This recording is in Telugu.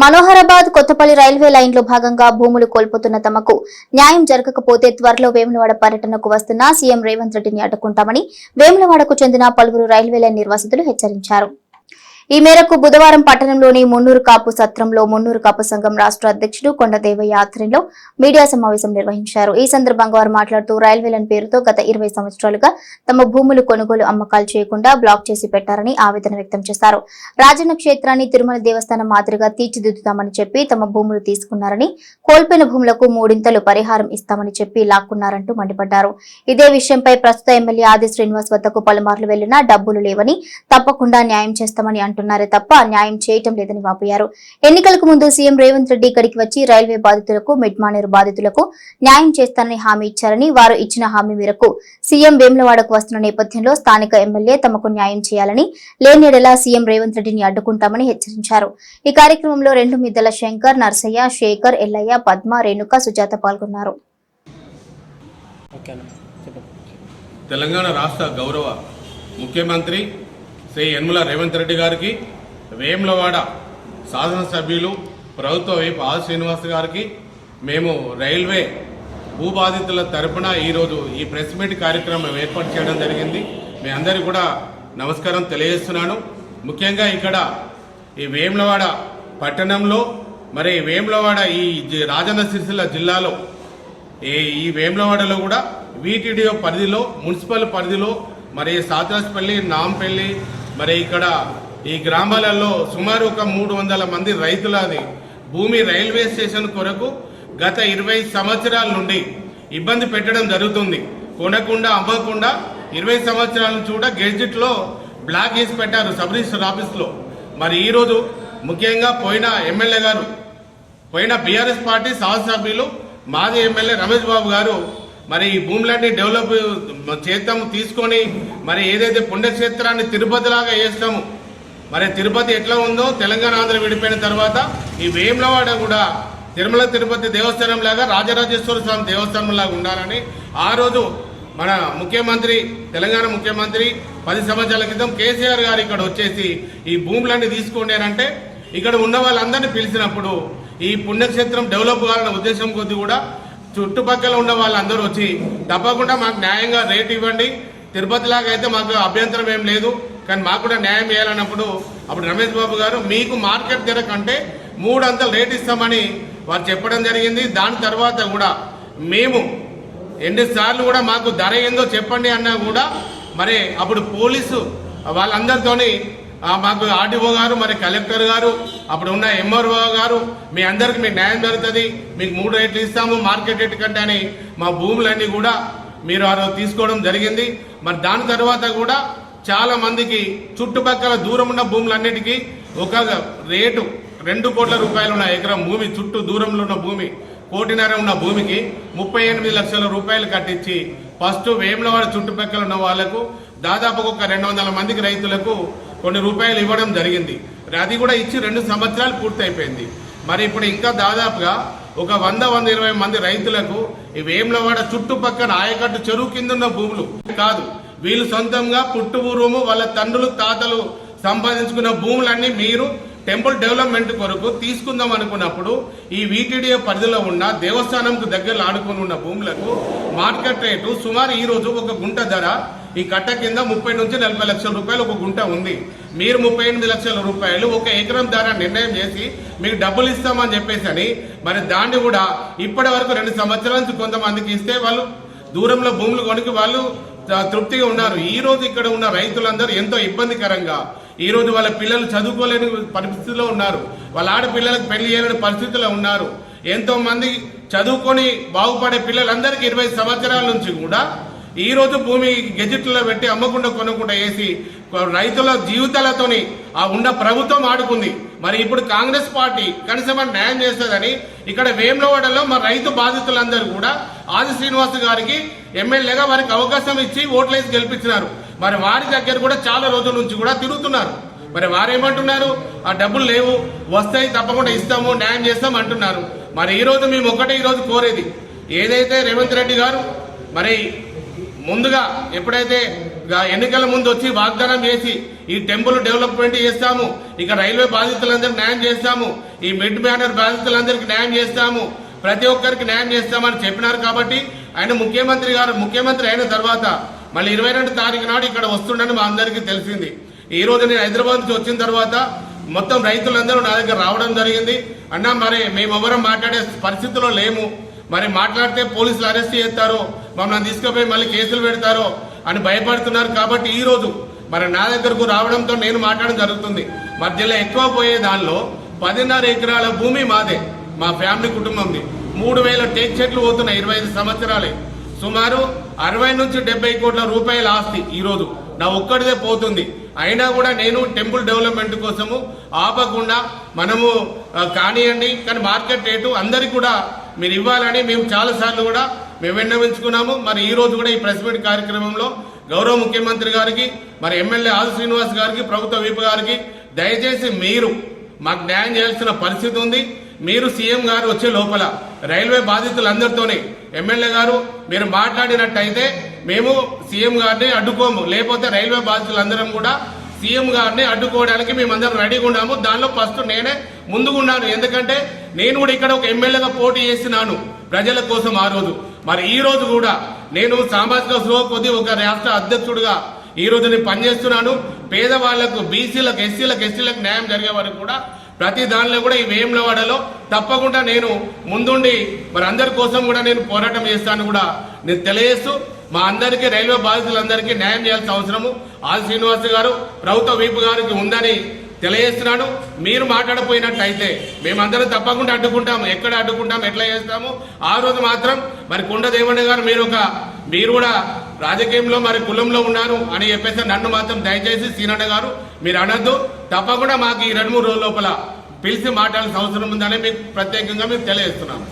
మనోహరాబాద్ కొత్తపల్లి రైల్వే లైన్లో భాగంగా భూములు కోల్పోతున్న తమకు న్యాయం జరగకపోతే త్వరలో వేములవాడ పర్యటనకు వస్తున్న సీఎం రేవంత్ రెడ్డిని అడ్డుకుంటామని వేములవాడకు చెందిన పలువురు రైల్వే లైన్ నిర్వాసితులు హెచ్చరించారు. ఈ మేరకు బుధవారం పట్టణంలోని మున్నూరు కాపు సత్రంలో మున్నూరు కాపు సంఘం రాష్ట్ర అధ్యక్షుడు కొండదేవయ్య ఆధ్వర్యంలో మీడియా సమావేశం నిర్వహించారు. ఈ సందర్భంగా వారు మాట్లాడుతూ రైల్వేలైన్ పేరుతో గత 20 సంవత్సరాలుగా తమ భూములు కొనుగోలు అమ్మకాలు చేయకుండా బ్లాక్ చేసి పెట్టారని ఆవేదన వ్యక్తం చేశారు. రాజన్న క్షేత్రాన్ని తిరుమల దేవస్థానం మాదిరిగా తీర్చిదిద్దుతామని చెప్పి తమ భూములు తీసుకున్నారని, కోల్పోయిన భూములకు 3 పరిహారం ఇస్తామని చెప్పి లాక్కున్నారంటూ మండిపడ్డారు. ఇదే విషయంపై ప్రస్తుత ఎమ్మెల్యే ఆది శ్రీనివాస్ వద్దకు పలుమార్లు వెళ్లినా డబ్బులు లేవని, తప్పకుండా న్యాయం చేస్తామని అంటున్నారే తప్ప న్యాయం చేయటం లేదని వాపోయారు. ఎన్నికలకు ముందు సీఎం రేవంత్ రెడ్డి ఇక్కడికి వచ్చి రైల్వే బాధితులకు, మిడ్మానేరు బాధితులకు న్యాయం చేస్తానని హామీ ఇచ్చారని, వారు ఇచ్చిన హామీ మేరకు సీఎం వేములవాడకు వస్తున్న నేపథ్యంలో స్థానిక ఎమ్మెల్యే తమకు న్యాయం చేయాలని, లేనియెడల సీఎం రేవంత్ రెడ్డిని అడ్డుకుంటామని హెచ్చరించారు. ఈ కార్యక్రమంలో 2 మిద్దల శంకర్, నర్సయ్య, శేఖర్, ఎల్లయ్య, పద్మ, రేణుక, సుజాత పాల్గొన్నారు. తెలంగాణ రాష్ట్ర గౌరవ ముఖ్యమంత్రి శ్రీ యనమల రేవంత్ రెడ్డి గారికి, వేములవాడ శాసనసభ్యులు ప్రభుత్వ వైపు ఆది శ్రీనివాస్ గారికి మేము రైల్వే భూబాధితుల తరపున ఈరోజు ఈ ప్రెస్ మీట్ కార్యక్రమం ఏర్పాటు చేయడం జరిగింది. మీ అందరికీ కూడా నమస్కారం తెలియజేస్తున్నాను. ముఖ్యంగా ఇక్కడ ఈ వేములవాడ పట్టణంలో మరి వేములవాడ ఈ రాజన్న సిరిసిల్ల జిల్లాలో ఈ వేములవాడలో కూడా వీటీడీఓ పరిధిలో, మున్సిపల్ పరిధిలో మరి సాత్రాస్పల్లి, నాంపల్లి మరి ఇక్కడ ఈ గ్రామాలలో సుమారు ఒక 300 మంది రైతులది భూమి రైల్వే స్టేషన్ కొరకు గత 20 సంవత్సరాల నుండి ఇబ్బంది పెట్టడం జరుగుతుంది. కొనకుండా, అమ్మకుండా 20 సంవత్సరాల చూడ గెజిట్లో బ్లాక్ చేసి పెట్టారు సబ్ రిజిస్టర్ ఆఫీస్లో. మరి ఈరోజు ముఖ్యంగా పోయిన ఎమ్మెల్యే గారు, పోయిన బీఆర్ఎస్ పార్టీ శాసనసభ్యులు మాజీ ఎమ్మెల్యే రమేష్ బాబు గారు మరి ఈ భూములన్నీ డెవలప్ చేద్దాము తీసుకొని మరి ఏదైతే పుణ్యక్షేత్రాన్ని తిరుపతిలాగా చేస్తాము, మరి తిరుపతి ఎట్లా ఉందో తెలంగాణ ఆంధ్ర విడిపోయిన తర్వాత ఈ వేములవాడ కూడా తిరుమల తిరుపతి దేవస్థానం లాగా రాజరాజేశ్వర స్వామి దేవస్థానం లాగా ఉండాలని ఆ రోజు మన ముఖ్యమంత్రి, తెలంగాణ ముఖ్యమంత్రి 10 సంవత్సరాల క్రితం కేసీఆర్ గారు ఇక్కడ వచ్చేసి ఈ భూములన్నీ తీసుకోండి అంటే ఇక్కడ ఉన్న వాళ్ళందరినీ పిలిచినప్పుడు ఈ పుణ్యక్షేత్రం డెవలప్ కావాలన్న ఉద్దేశం కొద్ది కూడా చుట్టుపక్కల ఉన్న వాళ్ళందరూ వచ్చి తప్పకుండా మాకు న్యాయంగా రేటు ఇవ్వండి, తిరుపతిలాగా అయితే మాకు అభ్యంతరం ఏం లేదు, కానీ మాకు కూడా న్యాయం చేయాలన్నప్పుడు అప్పుడు రమేష్ బాబు గారు మీకు మార్కెట్ ధర కంటే 3 రేటు ఇస్తామని వారు చెప్పడం జరిగింది. దాని తర్వాత కూడా మేము ఎన్నిసార్లు కూడా మాకు ధర ఏందో చెప్పండి అన్నా కూడా మరి అప్పుడు పోలీసు వాళ్ళందరితోని మాకు ఆర్డీఓ గారు, మరి కలెక్టర్ గారు, అప్పుడు ఉన్న ఎంఆర్ఓ గారు మీ అందరికి మీకు న్యాయం జరుగుతుంది, మీకు 3 రేట్లు ఇస్తాము మార్కెట్ రేట్ కంటే అని మా భూములన్నీ కూడా మీరు ఆ రోజు తీసుకోవడం జరిగింది. మరి దాని తర్వాత కూడా చాలా మందికి చుట్టుపక్కల దూరం ఉన్న భూములన్నిటికీ ఒక రేటు 2 కోట్ల రూపాయలు ఉన్న ఎకరం భూమి, చుట్టూ దూరంలో ఉన్న భూమి 1.5 కోటి ఉన్న భూమికి 38 లక్షల రూపాయలు కట్టించి ఫస్ట్ వేములవాడ చుట్టుపక్కల ఉన్న వాళ్లకు దాదాపు ఒక 200 మందికి రైతులకు కొన్ని రూపాయలు ఇవ్వడం జరిగింది. అది కూడా ఇచ్చి 2 సంవత్సరాలు పూర్తయిపోయింది. మరి ఇప్పుడు ఇంకా దాదాపుగా ఒక 100-120 మంది రైతులకు ఈ వేములవాడ చుట్టుపక్కల ఆయకట్టు చెరువు కింద ఉన్న భూములు కాదు, వీళ్ళు సొంతంగా పుట్టుబూరుము వాళ్ళ తండ్రులు తాతలు సంపాదించుకున్న భూములన్నీ మీరు టెంపుల్ డెవలప్మెంట్ కొరకు తీసుకుందాం అనుకున్నప్పుడు ఈ వీటీడీఏ పరిధిలో ఉన్న దేవస్థానంకు దగ్గరలో ఆడుకుని ఉన్న భూములకు మార్కెట్ రేటు సుమారు ఈ రోజు ఒక గుంట ధర ఈ కట్ట కింద 30 నుంచి 40 లక్షల రూపాయలు ఒక గుంట ఉంది. మీరు 38 లక్షల రూపాయలు ఒక ఎకరం ధర నిర్ణయం చేసి మీకు డబ్బులు ఇస్తామని చెప్పేసి అని మరి దాన్ని కూడా ఇప్పటి వరకు 2 సంవత్సరాల నుంచి కొంతమందికి ఇస్తే వాళ్ళు దూరంలో భూములు కొనికి వాళ్ళు తృప్తిగా ఉన్నారు. ఈ రోజు ఇక్కడ ఉన్న రైతులందరూ ఎంతో ఇబ్బందికరంగా ఈ రోజు వాళ్ళ పిల్లలు చదువుకోలేని పరిస్థితిలో ఉన్నారు, వాళ్ళ ఆడపిల్లలకు పెళ్లి చేయలేని పరిస్థితిలో ఉన్నారు. ఎంతో మంది చదువుకొని బాగుపడే పిల్లలందరికీ 20 సంవత్సరాల నుంచి కూడా ఈ రోజు భూమి గెజిట్లో పెట్టి అమ్మకుండా కొనకుండా వేసి రైతుల జీవితాలతోని ఉన్న ప్రభుత్వం ఆడుకుంది. మరి ఇప్పుడు కాంగ్రెస్ పార్టీ కనీసం న్యాయం చేస్తుందని ఇక్కడ వేములవాడలో మా రైతు బాధితులందరూ కూడా ఆది శ్రీనివాస్ గారికి ఎమ్మెల్యేగా వారికి అవకాశం ఇచ్చి ఓట్లేసి గెలిపించినారు. మరి వారి దగ్గర కూడా చాలా రోజుల నుంచి కూడా తిరుగుతున్నారు. మరి వారేమంటున్నారు, ఆ డబ్బులు లేవు, వస్తాయి తప్పకుండా ఇస్తాము, న్యాయం చేస్తాం అంటున్నారు. మరి ఈరోజు మేము ఒకటే ఈరోజు కోరేది, ఏదైతే రేవంత్ రెడ్డి గారు మరి ముందుగా ఎప్పుడైతే ఎన్నికల ముందు వచ్చి వాగ్దానం చేసి ఈ టెంపుల్ డెవలప్మెంట్ చేస్తాము, ఇక రైల్వే బాధితులందరూ న్యాయం చేస్తాము, ఈ మిడ్ బ్యానర్ బాధితులందరికీ న్యాయం చేస్తాము, ప్రతి ఒక్కరికి న్యాయం చేస్తామని చెప్పినారు. కాబట్టి ఆయన ముఖ్యమంత్రి అయిన తర్వాత మళ్ళీ 22 తారీఖు నాడు ఇక్కడ వస్తుండని మా అందరికీ తెలిసింది. ఈ రోజు నేను హైదరాబాద్ నుంచి వచ్చిన తర్వాత మొత్తం రైతులందరూ నా దగ్గర రావడం జరిగింది. అన్నా మరి మేమెవరం మాట్లాడే పరిస్థితిలో లేము, మరి మాట్లాడితే పోలీసులు అరెస్ట్ చేస్తారో, మమ్మల్ని తీసుకుపోయి మళ్ళీ కేసులు పెడతారో అని భయపడుతున్నారు. కాబట్టి ఈ రోజు మరి నా దగ్గరకు రావడంతో నేను మాట్లాడడం జరుగుతుంది. మధ్యలో ఎక్కువ పోయే దానిలో 10.5 ఎకరాల భూమి మాదే, మా ఫ్యామిలీ కుటుంబంది. 3,000 టేక్ చెట్లు పోతున్నాయి 25 సంవత్సరాలే. సుమారు 60 నుంచి 70 కోట్ల రూపాయల ఆస్తి ఈరోజు నా ఒక్కడిదే పోతుంది. అయినా కూడా నేను టెంపుల్ డెవలప్మెంట్ కోసము ఆపకుండా మనము కానివ్వండి, కానీ మార్కెట్ రేటు అందరికీ కూడా మీరు ఇవ్వాలని మేము చాలాసార్లు కూడా మేము విన్నవించుకున్నాము. మరి ఈ రోజు కూడా ఈ ప్రెస్ మీట్ కార్యక్రమంలో గౌరవ ముఖ్యమంత్రి గారికి, మరి ఎమ్మెల్యే ఆది శ్రీనివాస్ గారికి, ప్రభుత్వ విప్ గారికి దయచేసి మీరు మాకు న్యాయం చేయాల్సిన పరిస్థితి ఉంది. మీరు సీఎం గారు వచ్చే లోపల రైల్వే బాధితులందరితోనే ఎమ్మెల్యే గారు మీరు మాట్లాడినట్టయితే మేము సీఎం గారిని అడ్డుకోము, లేకపోతే రైల్వే బాధితులందరం కూడా సీఎం గారిని అడ్డుకోవడానికి మేమందరం రెడీగా ఉన్నాము. దానిలో ఫస్ట్ నేనే ముందుకున్నాను, ఎందుకంటే నేను కూడా ఇక్కడ ఒక ఎమ్మెల్యేగా పోటీ చేస్తున్నాను ప్రజల కోసం ఆ రోజు. మరి ఈ రోజు కూడా నేను సామాజిక స్పృహ కొద్ది ఒక రాష్ట్ర అధ్యక్షుడిగా ఈ రోజు నేను పనిచేస్తున్నాను. పేదవాళ్లకు, బీసీలకు, ఎస్సీలకు న్యాయం జరిగే వరకు కూడా ప్రతి దానిలో కూడా ఈ వేములవాడలో తప్పకుండా నేను ముందుండి మరి అందరి కోసం కూడా నేను పోరాటం చేస్తాను కూడా నేను తెలియజేస్తూ, మా అందరికీ రైల్వే బాధితులందరికీ న్యాయం చేయాల్సిన అవసరము ఆది శ్రీనివాస్ గారు, ప్రభుత్వ వీపు గారికి ఉందని తెలియజేస్తున్నాను. మీరు మాట్లాడపోయినట్టయితే మేమందరం తప్పకుండా అడ్డుకుంటాము. ఎక్కడ అడ్డుకుంటాము, ఎట్లా చేస్తాము. ఆ రోజు మాత్రం మరి కొండ దేవన్న గారు మీరు కూడా రాజకీయంలో మరి కులంలో ఉన్నారు అని చెప్పేసి నన్ను మాత్రం దయచేసి సీనన్న గారు మీరు అనద్దు. తప్పకుండా మాకు ఈ 2-3 రోజుల లోపల పిలిచి మాట్లాడాల్సిన అవసరం ఉందని మీకు ప్రత్యేకంగా మేము తెలియజేస్తున్నాము.